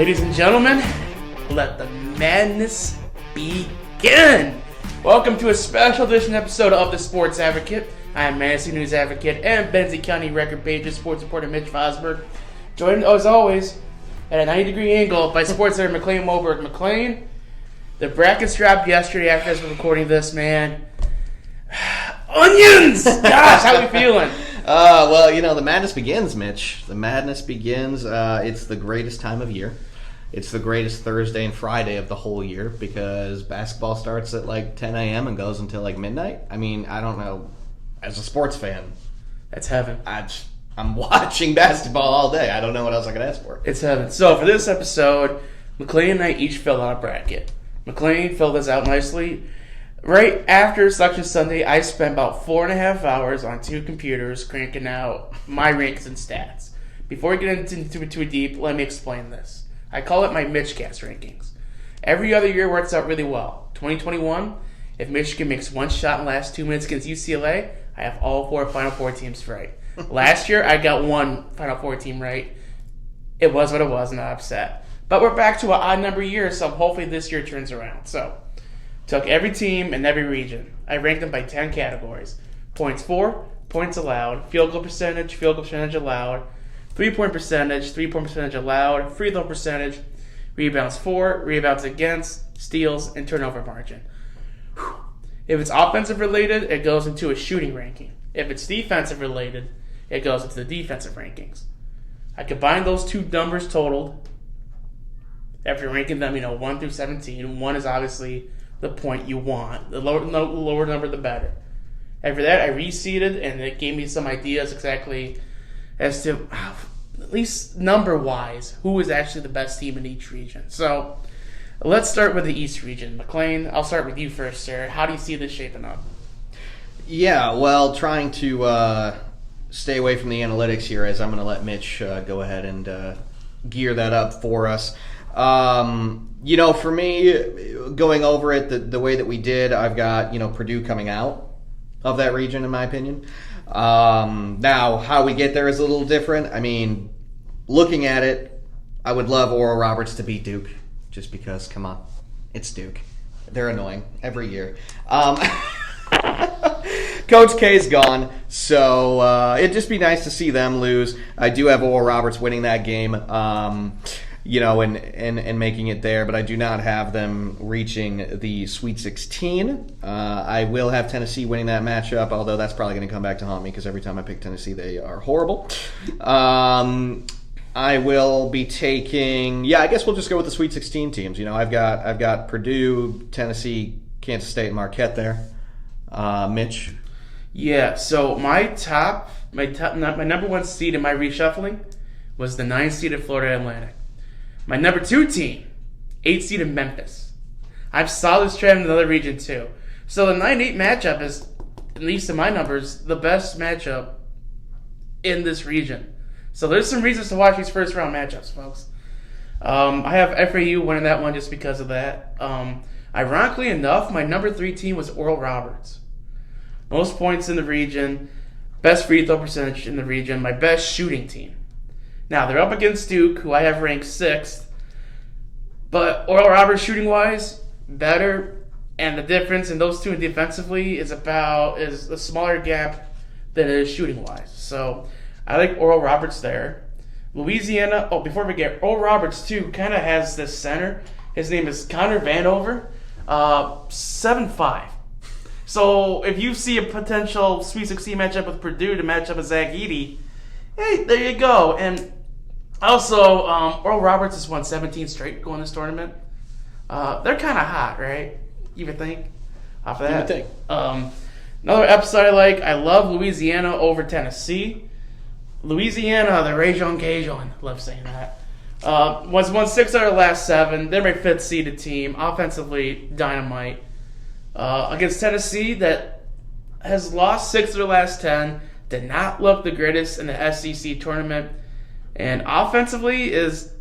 Ladies and gentlemen, let the madness begin. Welcome to a special edition episode of The Sports Advocate. I am Fantasy News Advocate and Benzie County Record Pages sports reporter Mitch Vosburg. Joined, as always, at a 90-degree angle by sports editor McLain Moberg. McLain, the brackets dropped yesterday after us recording this, man. Onions! Gosh, how we feeling? Well, you know, the madness begins, Mitch. The madness begins. It's the greatest time of year. It's the greatest Thursday and Friday of the whole year because basketball starts at like 10 a.m. and goes until like midnight. I mean, I don't know. As a sports fan, that's heaven. I'm watching basketball all day. I don't know what else I could ask for. It's heaven. So for this episode, McLain and I each filled out a bracket. McLain filled this out nicely. Right after Selection Sunday, I spent about 4.5 hours on two computers cranking out my ranks and stats. Before we get into it too deep, let me explain this. I call it my Mitchcast rankings. Every other year works out really well. 2021, if Michigan makes one shot in the last 2 minutes against UCLA, I have all four Final Four teams right. Last year, I got one Final Four team right. It was what it was, not upset. But we're back to an odd number year, so hopefully this year turns around. So, took every team in every region. I ranked them by 10 categories. Points for, points allowed, field goal percentage allowed, 3-point percentage, 3-point percentage allowed, free throw percentage, rebounds for, rebounds against, steals, and turnover margin. Whew. If it's offensive related, it goes into a shooting ranking. If it's defensive related, it goes into the defensive rankings. I combine those two numbers totaled after ranking them, 1 through 17. 1 is obviously the point you want. The lower number, the better. After that, I reseeded, and it gave me some ideas exactly as to, at least number-wise, who is actually the best team in each region. So, let's start with the East region. McLain, I'll start with you first, sir. How do you see this shaping up? Yeah, well, trying to stay away from the analytics here, as I'm going to let Mitch go ahead and gear that up for us. For me, going over it the way that we did, I've got, Purdue coming out of that region, in my opinion. Now, how we get there is a little different. I mean, looking at it, I would love Oral Roberts to beat Duke, just because, come on, it's Duke. They're annoying every year. Coach K's gone, so it'd just be nice to see them lose. I do have Oral Roberts winning that game. And making it there, but I do not have them reaching the Sweet 16. I will have Tennessee winning that matchup, although that's probably going to come back to haunt me because every time I pick Tennessee, they are horrible. I will be taking, I guess we'll just go with the Sweet 16 teams. I've got Purdue, Tennessee, Kansas State, and Marquette there. Mitch? Yeah, so my number one seed in my reshuffling was the 9-seeded Florida Atlantic. My number 2 team, 8-seeded Memphis. I've saw this trend in another region too. So the 9-8 matchup is, at least in my numbers, the best matchup in this region. So there's some reasons to watch these first round matchups, folks. I have FAU winning that one just because of that. Ironically enough, my number 3 team was Oral Roberts. Most points in the region, best free throw percentage in the region, my best shooting team. Now, they're up against Duke, who I have ranked 6th. But Oral Roberts, shooting-wise, better. And the difference in those two defensively is a smaller gap than it is shooting-wise. So, I like Oral Roberts there. Louisiana, before we get, Oral Roberts, too, kind of has this center. His name is Connor Vanover, 7'5". So, if you see a potential Sweet 16 matchup with Purdue to match up with Zach Edey, hey, there you go. And also, Oral Roberts has won 17 straight going this tournament. They're kind of hot, right? You would think? Off of that. You would think. Another episode I like, I love Louisiana over Tennessee. Louisiana, the Rajon Cajun. Love saying that. Won 6 out of the last 7. They're my 5th seeded team. Offensively, dynamite. Against Tennessee, that has lost 6 of the last 10. Did not look the greatest in the SEC tournament. And offensively is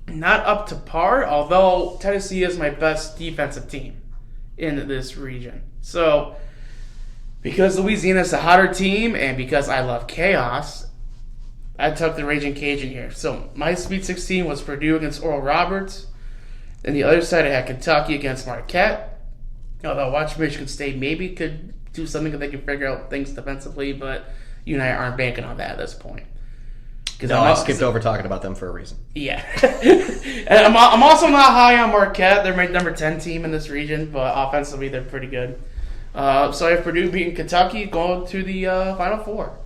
not up to par, although Tennessee is my best defensive team in this region. So, because Louisiana is a hotter team and because I love chaos, I took the Raging Cajun here. So my Sweet 16 was Purdue against Oral Roberts. Then the other side, I had Kentucky against Marquette. Although watch Michigan State maybe could do something that they can figure out things defensively, but you and I aren't banking on that at this point. No, I skipped over talking about them for a reason. Yeah. And I'm also not high on Marquette. They're my number 10 team in this region, but offensively they're pretty good. So I have Purdue beating Kentucky going to the Final Four.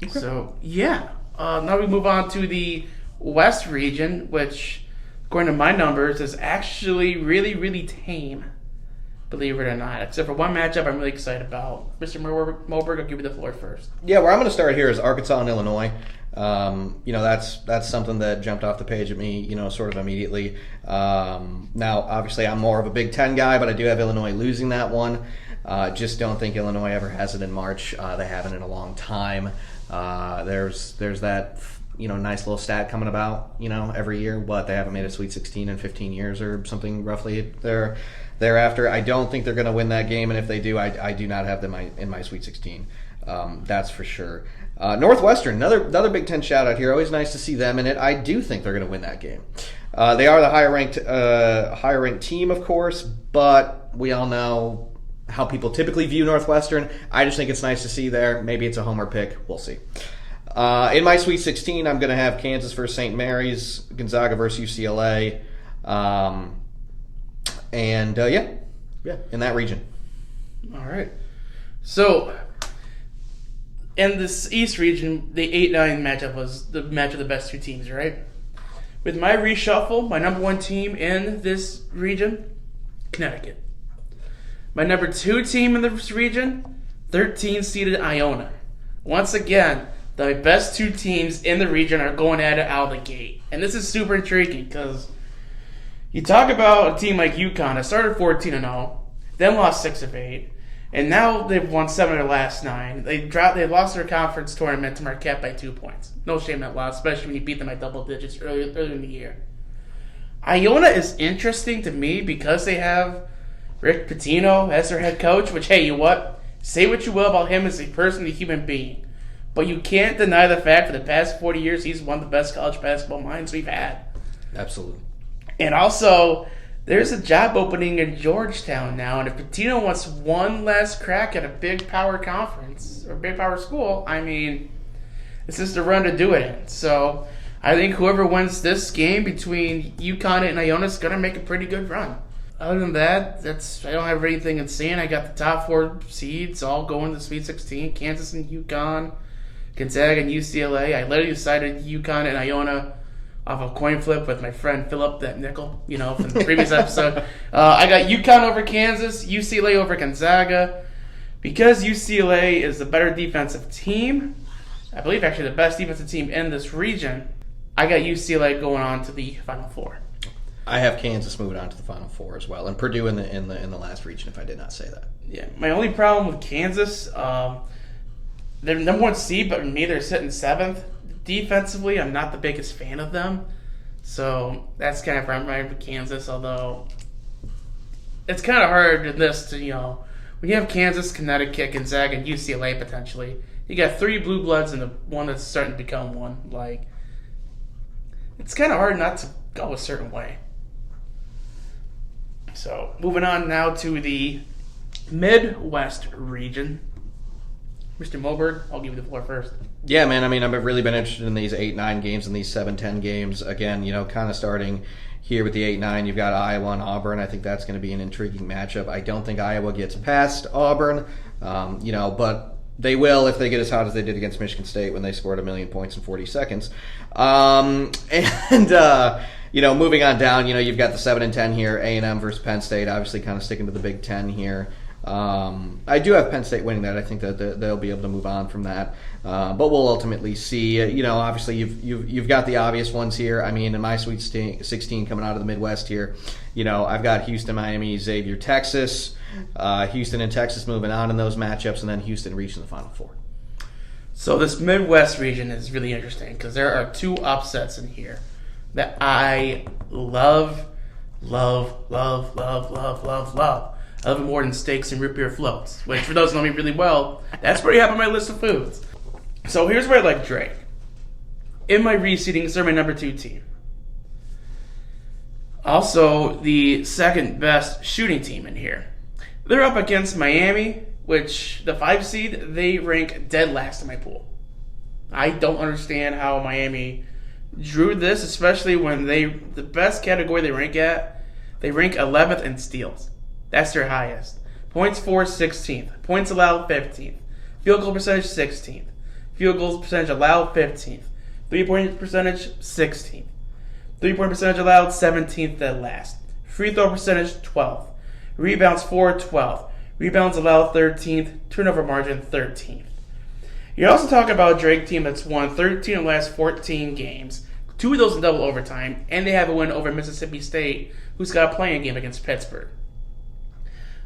Okay. So, yeah. Now we move on to the West region, which, according to my numbers, is actually really, really tame. Believe it or not. Except for one matchup I'm really excited about. Mr. Moberg, I'll give you the floor first. Yeah, where I'm going to start here is Arkansas and Illinois. That's something that jumped off the page at me, sort of immediately. Now, obviously, I'm more of a Big Ten guy, but I do have Illinois losing that one. Just don't think Illinois ever has it in March. They haven't in a long time. There's that nice little stat coming about every year, but they haven't made a Sweet 16 in 15 years or something roughly thereafter. I don't think they're going to win that game, and if they do, I do not have them in my Sweet 16. That's for sure. Northwestern, another Big Ten shout out here. Always nice to see them in it. I do think they're going to win that game. They are the higher ranked team, of course, but we all know how people typically view Northwestern. I just think it's nice to see there. Maybe it's a homer pick. We'll see. In my Sweet 16, I'm going to have Kansas versus St. Mary's, Gonzaga versus UCLA, in that region. All right. So, in this East region, the 8-9 matchup was the match of the best two teams, right? With my reshuffle, my number one team in this region, Connecticut. My number two team in this region, 13-seeded Iona. Once again, the best two teams in the region are going at it out of the gate. And this is super intriguing because you talk about a team like UConn that started 14-0, then lost 6 of 8, and now they've won 7 of their last 9. They lost their conference tournament to Marquette by 2 points. No shame in that loss, especially when you beat them by double digits earlier in the year. Iona is interesting to me because they have Rick Pitino as their head coach, which, hey, you what? Say what you will about him as a person, a human being. But you can't deny the fact for the past 40 years he's one of the best college basketball minds we've had. Absolutely. And also, there's a job opening in Georgetown now, and if Pitino wants one last crack at a big power conference or big power school, this is the run to do it in. So I think whoever wins this game between UConn and Iona is going to make a pretty good run. Other than that, I don't have anything insane. I got the top 4 seeds all going to the Sweet 16, Kansas and UConn, Gonzaga and UCLA. I literally decided UConn and Iona off a coin flip with my friend Philip, that nickel, from the previous episode. I got UConn over Kansas, UCLA over Gonzaga. Because UCLA is the better defensive team, I believe actually the best defensive team in this region, I got UCLA going on to the Final Four. I have Kansas moving on to the Final Four as well, and Purdue in the last region. If I did not say that, yeah. My only problem with Kansas, they're number 1 seed, but me they're sitting 7th. Defensively, I'm not the biggest fan of them, so that's kind of where I'm right with Kansas. Although it's kind of hard in this to when you have Kansas, Connecticut, Gonzaga, and UCLA potentially, you got 3 blue bloods and the one that's starting to become one. It's kind of hard not to go a certain way. So, moving on now to the Midwest region. Mr. Moberg, I'll give you the floor first. Yeah, man. I've really been interested in these 8-9 games and these 7-10 games. Again, kind of starting here with the 8-9. You've got Iowa and Auburn. I think that's going to be an intriguing matchup. I don't think Iowa gets past Auburn, but they will if they get as hot as they did against Michigan State when they scored 1,000,000 points in 40 seconds. Moving on down, you've got the 7-10 here, A&M versus Penn State, obviously kind of sticking to the Big Ten here. I do have Penn State winning that. I think that they'll be able to move on from that, but we'll ultimately see. Obviously you've got the obvious ones here. In my Sweet 16 coming out of the Midwest here, I've got Houston, Miami, Xavier, Texas, Houston and Texas moving on in those matchups, and then Houston reaching the Final Four. So this Midwest region is really interesting because there are 2 upsets in here that I love. I love it more than steaks and root beer floats, which for those who know me really well, that's pretty high on my list of foods. So here's where I like Drake. in my reseedings, they're my number 2 team. Also, the second best shooting team in here. They're up against Miami, which the 5 seed, they rank dead last in my pool. I don't understand how Miami drew this, especially when the best category they rank 11th in steals. That's their highest. Points for 16th. Points allowed 15th. Field goal percentage 16th. Field goals percentage allowed 15th. 3-point percentage 16th. 3-point percentage allowed 17th at last. Free throw percentage 12th. Rebounds for 12th. Rebounds allowed 13th. Turnover margin 13th. You're also talking about a Drake team that's won 13 of the last 14 games. 2 of those in double overtime. And they have a win over Mississippi State, who's got a playing game against Pittsburgh.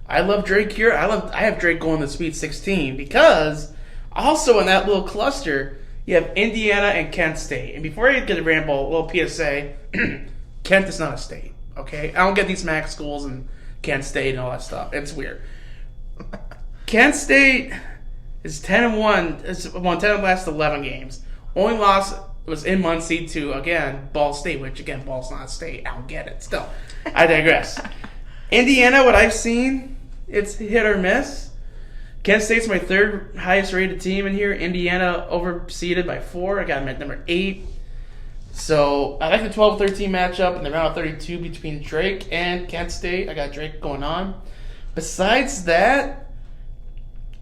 I love Drake here. I have Drake going to the Sweet 16 because also in that little cluster, you have Indiana and Kent State. And before I get to ramble, a little PSA, Kent is not a state, okay? I don't get these MAC schools and Kent State and all that stuff. It's weird. Kent State is 10-1. It's won 10 of the last 11 games. Only loss was in Muncie to, again, Ball State, which, again, Ball's not a state. I don't get it. Still, I digress. Indiana, what I've seen, it's hit or miss. Kent State's my 3rd highest rated team in here. Indiana overseeded by 4. I got them at number 8. So I like the 12-13 matchup in the round of 32 between Drake and Kent State. I got Drake going on. Besides that,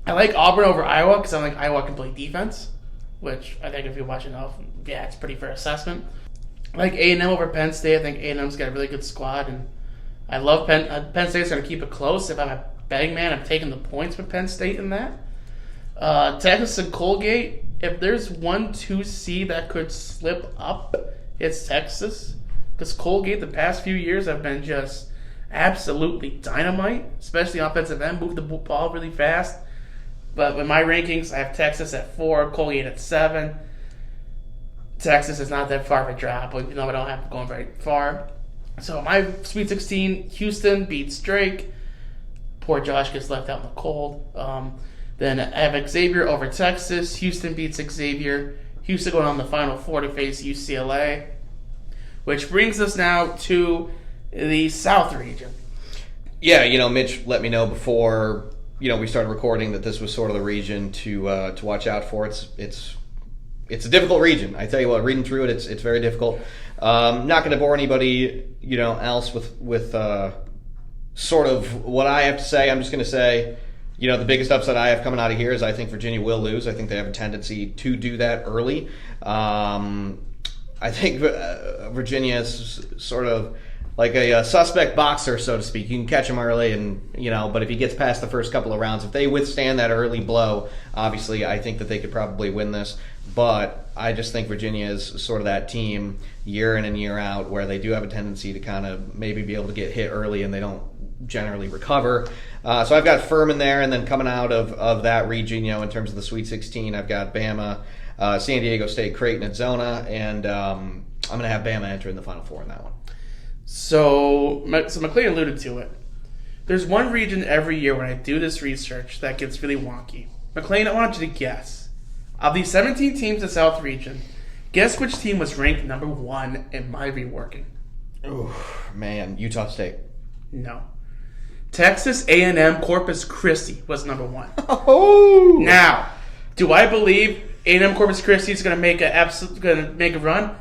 I like Auburn over Iowa because I think Iowa can play defense, which I think if you watch enough, yeah, it's a pretty fair assessment. I like A&M over Penn State. I think A&M's got a really good squad, and I love Penn State's going to keep it close. If I'm a betting man, I'm taking the points with Penn State in that. Texas and Colgate, if there's 1-2 seed that could slip up, it's Texas. Because Colgate, the past few years, have been just absolutely dynamite, especially offensive end, move the ball really fast. But with my rankings, I have Texas at 4, Colgate at 7. Texas is not that far of a drop, even though I don't have to go very far. So my Sweet 16, Houston beats Drake. Poor Josh gets left out in the cold. Then I have Xavier over Texas. Houston beats Xavier. Houston going on the Final Four to face UCLA. Which brings us now to the South region. Yeah, Mitch let me know before we started recording that this was sort of the region to watch out for. It's a difficult region. I tell you what, reading through it, it's very difficult. Not going to bore anybody else with sort of what I have to say. I'm just going to say, the biggest upset I have coming out of here is I think Virginia will lose. I think they have a tendency to do that early. I think Virginia is sort of like a suspect boxer, so to speak. You can catch him early, but if he gets past the first couple of rounds, if they withstand that early blow, obviously I think that they could probably win this. But I just think Virginia is sort of that team year in and year out where they do have a tendency to kind of maybe be able to get hit early and they don't generally recover. So I've got Furman there, and then coming out of that region, in terms of the Sweet 16, I've got Bama, San Diego State, Creighton, and Zona, and I'm going to have Bama entering the Final Four in that one. So McLain alluded to it. There's one region every year when I do this research that gets really wonky. McLain, I want you to guess. Of the 17 teams in the South region, guess which team was ranked number 1 in my reworking? Oh, man. Utah State. No. Texas A&M Corpus Christi was number 1. Oh! Now, do I believe A&M Corpus Christi is going to make a run?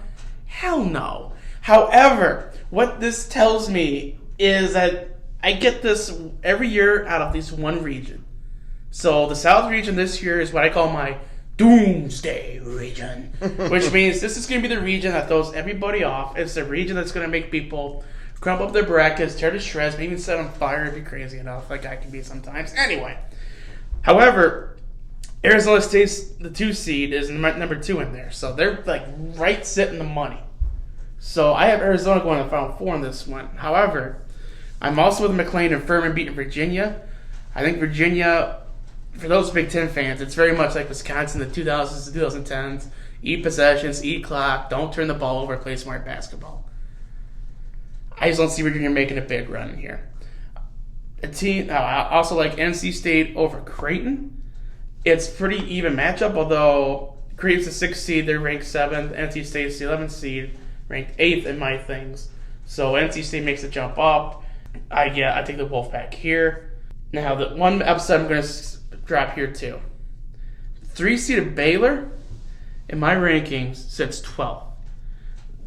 Hell no. However, what this tells me is that I get this every year out of this one region. So the South region this year is what I call my doomsday region, which means this is going to be the region that throws everybody off. It's the region that's going to make people crumple up their brackets, tear to shreds, maybe even set on fire if you're crazy enough, like I can be sometimes. Anyway, however, Arizona State's the 2 seed is number 2 in there, so they're like right sitting the money. So I have Arizona going to the Final Four in this one. However, I'm also with McLain and Furman beating Virginia. I think Virginia, for those Big Ten fans, it's very much like Wisconsin in the 2000s to 2010s. Eat possessions, eat clock, don't turn the ball over, play smart basketball. I just don't see Virginia making a big run here. I also like NC State over Creighton. It's pretty even matchup, although Creeps the 6th seed, they're ranked 7th. NC State's the 11th seed, ranked 8th in my things. So NC State makes a jump up. I take the Wolfpack here. Now, the one upset I'm going to drop here too. 3-seeded Baylor, in my rankings, sits 12th.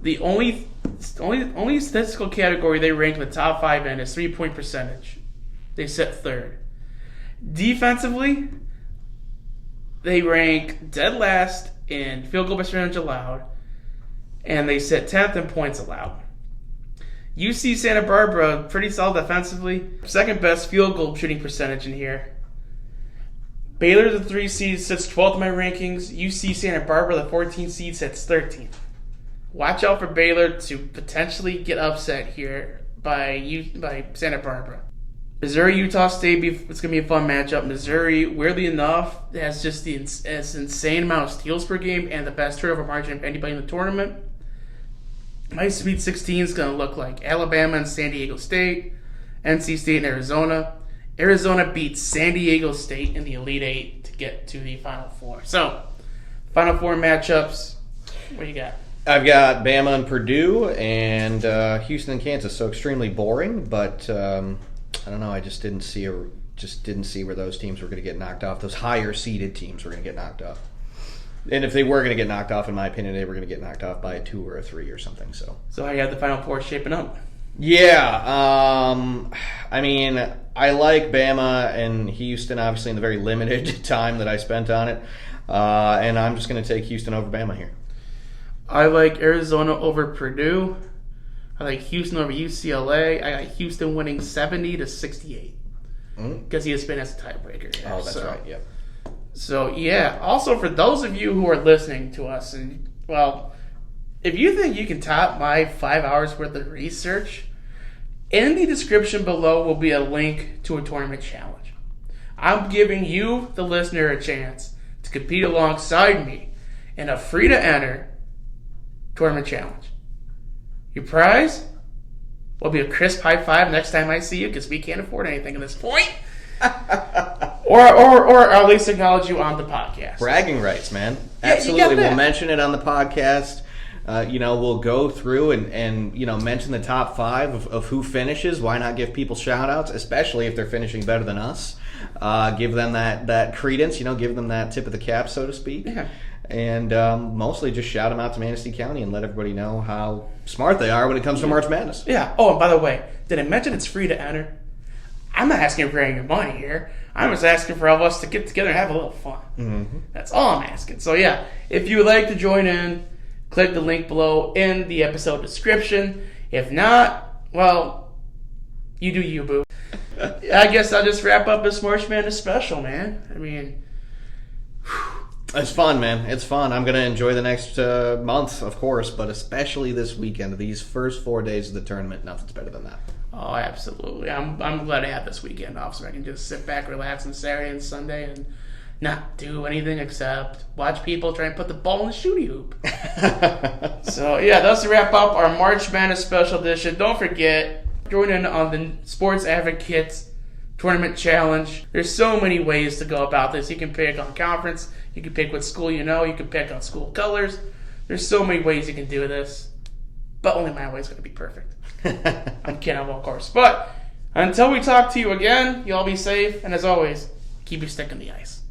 The only statistical category they rank in the top 5 in is 3-point percentage. They sit 3rd. Defensively, they rank dead last in field goal percentage allowed, and they sit 10th in points allowed. UC Santa Barbara, pretty solid defensively. Second best field goal shooting percentage in here. Baylor, the 3 seed, sits 12th in my rankings. UC Santa Barbara, the 14 seed, sits 13th. Watch out for Baylor to potentially get upset here by Santa Barbara. Missouri, Utah State, it's going to be a fun matchup. Missouri, weirdly enough, has just the insane amount of steals per game and the best turnover margin of anybody in the tournament. My Sweet 16 is going to look like Alabama and San Diego State, NC State and Arizona. Arizona beats San Diego State in the Elite Eight to get to the Final Four. So, Final Four matchups, what do you got? I've got Bama and Purdue and Houston and Kansas. So extremely boring, but I don't know. I just didn't see where those teams were going to get knocked off. Those higher seeded teams were going to get knocked off. And if they were going to get knocked off, in my opinion, they were going to get knocked off by a 2 or a 3 or something. So how you have the Final Four shaping up? Yeah, I mean, I like Bama and Houston, obviously, in the very limited time that I spent on it. And I'm just going to take Houston over Bama here. I like Arizona over Purdue. I like Houston over UCLA. I like Houston winning 70-68. Because ESPN has a tiebreaker here. Oh, that's right, yep. So, yeah. Also, for those of you who are listening to us, and, well, if you think you can top my 5 hours worth of research, in the description below will be a link to a tournament challenge. I'm giving you, the listener, a chance to compete alongside me in a free-to-enter tournament challenge. Your prize will be a crisp high five next time I see you, because we can't afford anything at this point. or at least acknowledge you on the podcast. Bragging rights, man. Absolutely. We'll mention it on the podcast. We'll go through and mention the top 5 of who finishes. Why not give people shout outs, especially if they're finishing better than us? Give them that credence, give them that tip of the cap, so to speak. Yeah. And mostly just shout them out to Manistee County and let everybody know how smart they are when it comes to March Madness. Yeah. Oh, and by the way, did I mention it's free to enter? I'm not asking for any money here. I'm just asking for all of us to get together and have a little fun. Mm-hmm. That's all I'm asking. So, yeah, if you would like to join in, click the link below in the episode description. If not, well, you do you, boo. I guess I'll just wrap up this March Madness special, man. I mean, it's fun, man. It's fun. I'm going to enjoy the next month, of course, but especially this weekend. These first 4 days of the tournament, nothing's better than that. Oh, absolutely. I'm glad I have this weekend off so I can just sit back, relax on Saturday and Sunday and not do anything except watch people try and put the ball in the shooty hoop. So, yeah, that's to wrap up our March Madness special edition. Don't forget, join in on the Sports Advocates Tournament Challenge. There's so many ways to go about this. You can pick on conference. You can pick what school you know. You can pick on school colors. There's so many ways you can do this. But only my way is going to be perfect. I'm kidding, of course. But until we talk to you again, you all be safe. And as always, keep your stick in the ice.